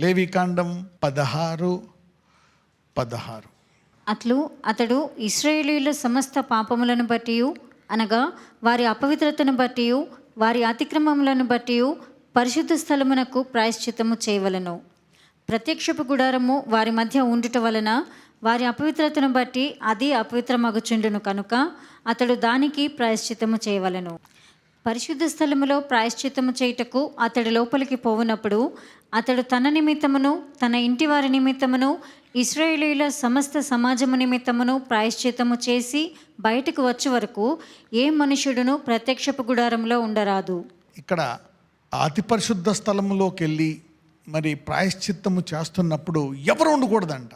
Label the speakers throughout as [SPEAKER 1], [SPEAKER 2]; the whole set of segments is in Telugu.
[SPEAKER 1] లేవికాండం 16:16.
[SPEAKER 2] అతడు ఇశ్రాయేలీయుల సమస్త పాపములను బట్టి, అనగా వారి అపవిత్రతను బట్టి, వారి అతిక్రమములను బట్టి పరిశుద్ధ స్థలమునకు ప్రాయశ్చిత్తము చేయవలెను. ప్రత్యక్షపు గుడారము వారి మధ్య ఉండుట వలన వారి అపవిత్రతను బట్టి అది అపవిత్రమగుచుండును కనుక అతడు దానికి ప్రాయశ్చిత్తము చేయవలెను. పరిశుద్ధ స్థలములో ప్రాయశ్చిత్తము చేయుటకు అతడు లోపలికి పోవునప్పుడు అతడు తన నిమిత్తమును తన ఇంటి వారి నిమిత్తమును ఇశ్రాయేలీయుల సమస్త సమాజము నిమిత్తమును ప్రాయశ్చిత్తము చేసి బయటకు వచ్చే వరకు ఏ మనుషుడును ప్రత్యక్షపు గుడారంలో ఉండరాదు.
[SPEAKER 1] ఇక్కడ అతి పరిశుద్ధ స్థలములోకి వెళ్ళి మరి ప్రాయశ్చిత్తము చేస్తున్నప్పుడు ఎవరు ఉండకూడదంట,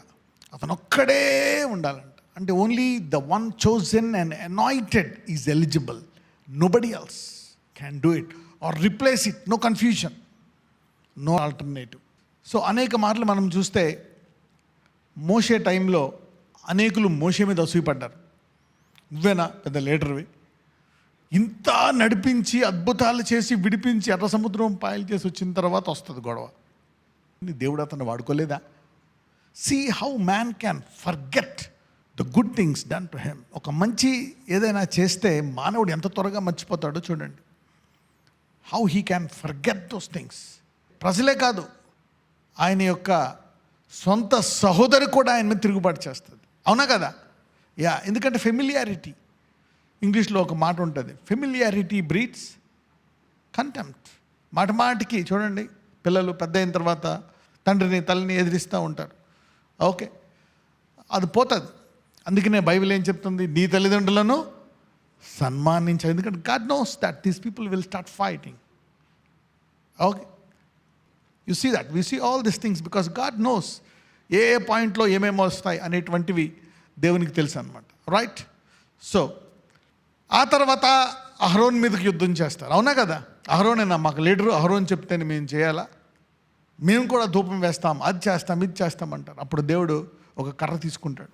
[SPEAKER 1] అతను ఒక్కడే ఉండాలంట. అంటే only the one chosen and anointed is eligible, nobody else can do it or replace it. No confusion, no alternative. So అనేక మార్లు మనం చూస్తే మోషే టైంలో అనేకులు మోషే మీద అసూయపడ్డారు. నువ్వేనా పెద్ద లీడర్వి, ఇంత నడిపించి అద్భుతాలు చేసి విడిపించి ఎర్ర సముద్రం పాయలు చేసి వచ్చిన తర్వాత వస్తుంది గొడవ. దేవుడు అతను వాడుకోలేదా? See how man can forget the good things done to him. ఒక మంచి ఏదైనా చేస్తే మానవుడు ఎంత త్వరగా మర్చిపోతాడో చూడండి. How he can forget those things. ప్రజలే కాదు, ఆయన యొక్క సొంత సహోదరి కూడా ఆయన మీద తిరుగుబాటు చేస్తుంది. అవునా కదా? యా, ఎందుకంటే ఫెమిలియారిటీ. ఇంగ్లీష్లో ఒక మాట ఉంటుంది, ఫెమిలియారిటీ బ్రీడ్స్ కంటెంప్ట్. మాటికి చూడండి, పిల్లలు పెద్ద అయిన తర్వాత తండ్రిని తల్లిని ఎదిరిస్తూ ఉంటారు. ఓకే, అది పోతుంది. అందుకనే బైబిల్ ఏం చెప్తుంది? నీ తల్లిదండ్రులను సన్మానించాలి. ఎందుకంటే God knows that these people will start fighting. Okay, you see that, we see all this things because God knows ఏ పాయింట్లో ఏమేమి వస్తాయి అనేటువంటివి దేవునికి తెలుసు అనమాట. రైట్? సో ఆ తర్వాత అహరోన్ మీదకి యుద్ధం చేస్తారు. అవునా కదా? అహరోనేనా మాకు లీడరు, అహరోన్ చెప్తేనే మేము చేయాలా, మేము కూడా ధూపం వేస్తాం, అది చేస్తాం, ఇది చేస్తాం అంటారు. అప్పుడు దేవుడు ఒక కర్ర తీసుకుంటాడు.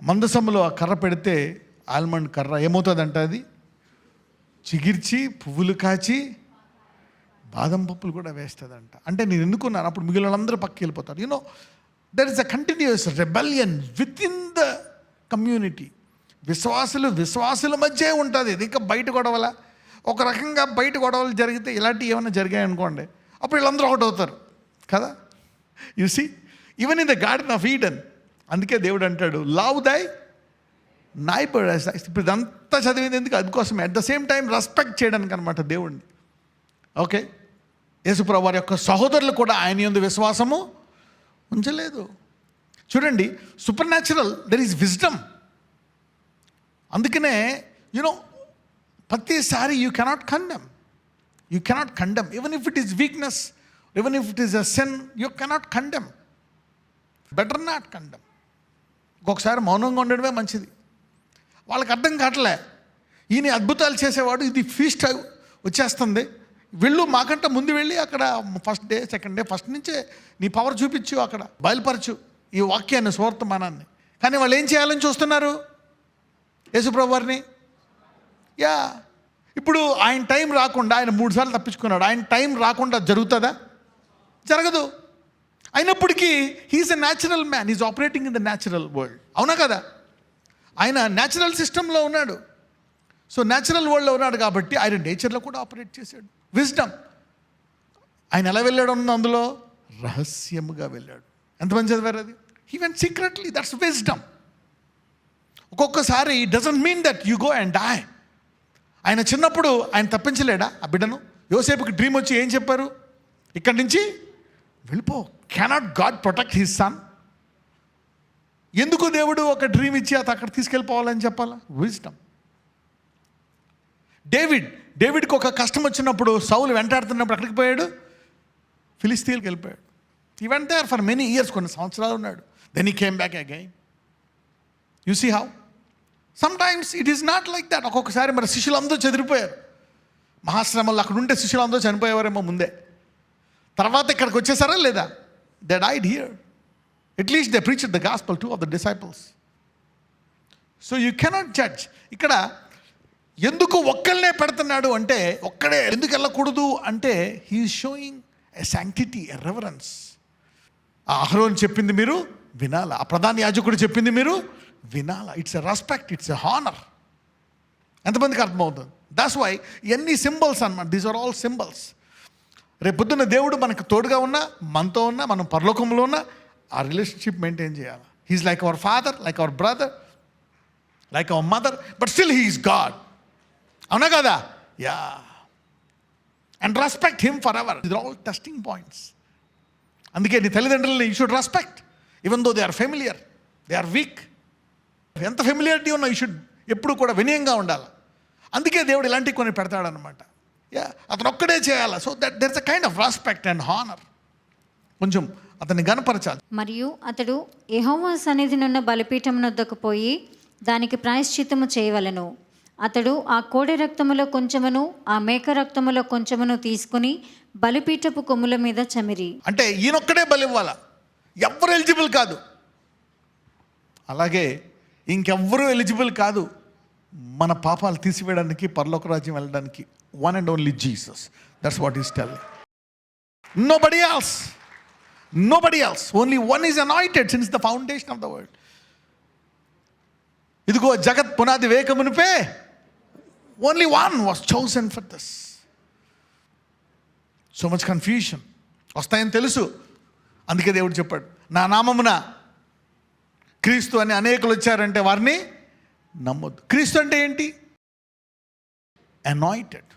[SPEAKER 1] మందసములో ఆ కర్ర పెడితే ఆల్మండ్ కర్ర ఏమవుతుందంట, అది చిగిర్చి పువ్వులు కాచి బాదం పప్పులు కూడా వేస్తుందంట. అంటే నేను ఎందుకున్నాను, అప్పుడు మిగిలిన వాళ్ళందరూ పక్కకి వెళ్ళిపోతారు. You know, there is a continuous rebellion within the community. విశ్వాసుల మధ్య ఉంటుంది ఇది. ఇంకా బయట గొడవల ఒక రకంగా బయట గొడవలు జరిగితే ఇలాంటివి ఏమైనా జరిగాయి అనుకోండి, అప్పుడు వీళ్ళందరూ ఒకటి అవుతారు కదా. You see, even in the garden of Eden. అందుకే దేవుడు అంటాడు, లవ్ దై నైబర్. ఇప్పుడు ఇదంతా చదివింది ఎందుకు? అందుకోసమే. At the same time respect చేయడానికి అనమాట దేవుడిని. ఓకే, యేసుప్రభువు వారి యొక్క సహోదరులు కూడా ఆయన యందు విశ్వాసము ఉంచలేదు. చూడండి, super natural, there is wisdom. అందుకనే యూనో ప్రతిసారి you cannot condemn even if it is weakness, even if it is a sin, you cannot condemn. Better not condemn. ఒక్కొక్కసారి మౌనంగా ఉండడమే మంచిది. వాళ్ళకి అర్థం కావట్లే, ఈయన అద్భుతాలు చేసేవాడు, ఇది ఫీస్ట్ వచ్చేస్తుంది, వెళ్ళు మాకంటే ముందు వెళ్ళి అక్కడ first day second day first నుంచే నీ పవర్ చూపించు, అక్కడ బయలుపరచు ఈ వాక్యాన్ని, సువర్తమానాన్ని. కానీ వాళ్ళు ఏం చేయాలని చూస్తున్నారు? యేసుప్రభు వారిని. యా, ఇప్పుడు ఆయన టైం రాకుండా, ఆయన 3 సార్లు తప్పించుకున్నాడు. ఆయన టైం రాకుండా జరుగుతుందా? జరగదు. అయినప్పటికీ he's a natural man, is operating in the natural world. అవునా కదా? ఆయన న్యాచురల్ సిస్టంలో ఉన్నాడు. సో న్యాచురల్ వరల్డ్లో ఉన్నాడు కాబట్టి ఆయన నేచర్లో కూడా ఆపరేట్ చేశాడు. విజ్డమ్. ఆయన ఎలా వెళ్ళాడు అన్న అందులో రహస్యముగా వెళ్ళాడు. ఎంతమంది చదివారు అది? He went secretly, that's wisdom. ఒక్కొక్కసారి it doesn't mean that you go and die. ఆయన చిన్నప్పుడు ఆయన తప్పించలేడా ఆ బిడ్డను? యోసేపుకి డ్రీమ్ వచ్చి ఏం చెప్పారు? ఇక్కడి నుంచి వెళ్ళిపో. Cannot God protect his son? ఎందుకు దేవుడు ఒక డ్రీమ్ ఇచ్చి అతను అక్కడ తీసుకెళ్ళిపోవాలని చెప్పాలా? విజ్డమ్. డేవిడ్కి ఒక కష్టం వచ్చినప్పుడు, సౌలు వెంటాడుతున్నప్పుడు అక్కడికి పోయాడు, ఫిలిస్తీన్కి వెళ్ళిపోయాడు. He went there for many years, కొన్ని సంవత్సరాలు ఉన్నాడు. Then he came back again. You see how sometimes it is not like that. ఒక్కొక్కసారి మరి శిష్యులందరూ చెదిరిపోయారు మహాశ్రమంలో. అక్కడ ఉంటే శిష్యులందరూ చనిపోయేవారేమో ముందే. తర్వాత ఇక్కడికి వచ్చేసారా లేదా? They died here. At least they preached the gospel to of the disciples. So you cannot judge. ఇక్కడ ఎందుకు ఒక్కళ్ళనే పెడుతున్నాడు అంటే, ఒక్కడే ఎందుకు వెళ్ళకూడదు అంటే, he's showing a sanctity, a reverence. ఆ అహరోను చెప్పింది మీరు వినాలా, ఆ ప్రధాన యాజకుడు చెప్పింది మీరు వినాలా. It's a respect, it's a honour. ఎంతమందికి అర్థమవుతుంది? దాట్స్ వై ఎన్ని సింబల్స్ అన్నమాట. These are all symbols. రేపు పొద్దున్న దేవుడు మనకు తోడుగా ఉన్నా, మనతో ఉన్నా, మనం పరలోకంలో ఉన్నా, ఆ రిలేషన్షిప్ మెయింటైన్ చేయాలి. He's like our father, like our brother, like our mother, but still he's God. అవునా కదా? Yeah. And respect him forever. These are all testing points. అందుకే నీ తల్లిదండ్రులని you should respect even though they are familiar, they are weak. ఎంత ఫెమిలియారిటీ ఉన్నా యూ షుడ్ ఎప్పుడు కూడా వినయంగా ఉండాలి. అందుకే దేవుడు ఇలాంటివి కొన్ని పెడతాడనమాట. యా, అతను ఒక్కడే చేయాలి. So that there is a kind of respect and honour. కొంచెం అతన్ని గనపరచాలి.
[SPEAKER 2] మరియు అతడు యెహోవా సన్నిధినున్న బలిపీఠం వద్దకు పోయి దానికి ప్రాయశ్చిత్తము చేయవలెను. అతడు ఆ కోడె రక్తములో కొంచెమును ఆ మేక రక్తములో కొంచెమును తీసుకుని బలిపీఠపు కొమ్ముల మీద చమిరి.
[SPEAKER 1] అంటే ఈయనొక్కడే బలి ఇవ్వాలా, ఎవ్వరు ఎలిజిబుల్ కాదు. అలాగే ఇంకెవ్వరూ ఎలిజిబుల్ కాదు మన పాపాలు తీసివేయడానికి, పరలోక రాజ్యం వెళ్ళడానికి. One and only Jesus. That's what is telling. Nobody else, nobody else. Only one is anointed since the foundation of the world. ఇదిగో జగత్ పునాది వేయకమునిపే only one was chosen for this. So much confusion వస్తాయని తెలుసు. అందుకే దేవుడు చెప్పాడు, నా నామమున క్రీస్తు అని అనేకులు వచ్చారంటే వారిని నమ్మొద్దు. క్రీస్తు అంటే ఏంటి? అనాయింటెడ్.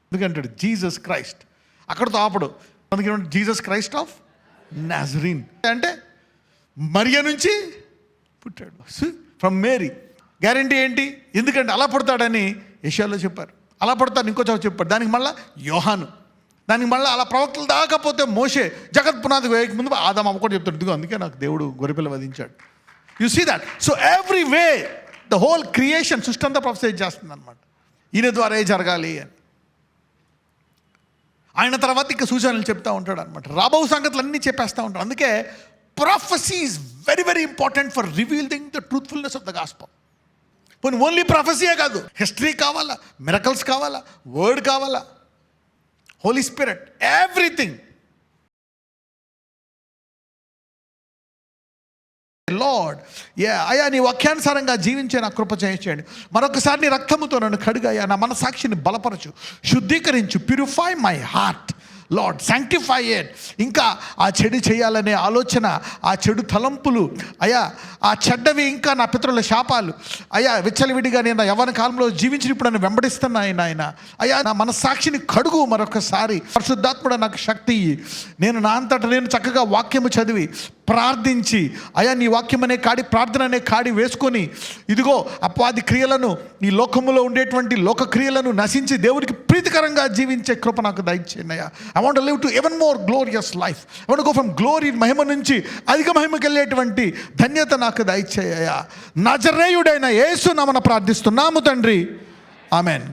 [SPEAKER 1] ఎందుకంటాడు జీసస్ క్రైస్ట్. అక్కడతో ఆపడు. అందుకే జీసస్ క్రైస్ట్ ఆఫ్ నాజరీన్ అంటే మరియ నుంచి పుట్టాడు, ఫ్రమ్ మేరీ. గ్యారంటీ ఏంటి? ఎందుకంటే అలా పుడతాడని యెషయాలో చెప్పారు. అలా పుడతాడు ఇంకో చోట చెప్పాడు. దానికి మళ్ళీ యోహాను, దానికి మళ్ళీ అలా ప్రవక్తలు దాకపోతే మోషే, జగత్ పునాది వేయక ముందు ఆదాము అమ్మ కూడా చెప్తాడు, ఇదిగో అందుకే నాకు దేవుడు గొర్రెపిల్ల వధించాడు. You see that. So every way the whole creation, సృష్టి అంతా ప్రొఫెసైజ్ చేస్తుంది అనమాట. ఈయన ద్వారా జరగాలి అని. ఆయన తర్వాత ఇంకా సూచనలు చెప్తూ ఉంటాడు అనమాట. రాబో సంగతులన్నీ చెప్పేస్తూ ఉంటాడు. అందుకే ప్రొఫెసీ is very very important for revealing the truthfulness of the gospel. పోనీ ఓన్లీ ప్రొఫెసీయే కాదు, హిస్టరీ కావాలా, మిరకల్స్ కావాలా, వర్డ్ కావాలా, హోలీ స్పిరిట్, ఎవ్రీథింగ్. లార్డ్, అయ్యా నీ వాక్యానుసారంగా జీవించే నా కృప చేయండి. మరొకసారి నీ రక్తముతో నన్ను కడుగయ్యా, నా మనసాక్షిని బలపరచు, శుద్ధీకరించు, purify my heart Lord, sanctify it. ఇంకా ఆ చెడు చేయాలనే ఆలోచన, ఆ చెడు తలంపులు, అయ్యా ఆ చెడ్డవి, ఇంకా నా పితరుల శాపాలు, అయ్యా విచ్చలవిడిగా నేను యవ్వన కాలంలో జీవించిన ఇప్పుడు నన్ను వెంబడిస్తున్నాయి నాయన. అయ్యా నా మనస్సాక్షిని కడుగు మరొకసారి. పరిశుద్ధాత్ముడ నాకు శక్తి ఇయ్యి. నేను నా అంతటా నేను చక్కగా వాక్యము చదివి ప్రార్థించి, అయ్యా నీ వాక్యం అనే కాడి, ప్రార్థన అనే కాడి వేసుకొని, ఇదిగో అపవాది క్రియలను, ఈ లోకములో ఉండేటువంటి లోక క్రియలను నశించి దేవుడికి ప్రీతికరంగా జీవించే కృప నాకు దయచేయండి అయ్యా. I want to live to even more glorious life. I want to go from glory, మహిమ నుంచి అధిక మహిమకి వెళ్ళేటువంటి ధన్యత నాకు దయచేయ్యా. నజరేయుడైన యేసు నామమున ప్రార్థిస్తున్నాము తండ్రి. ఆమెన్.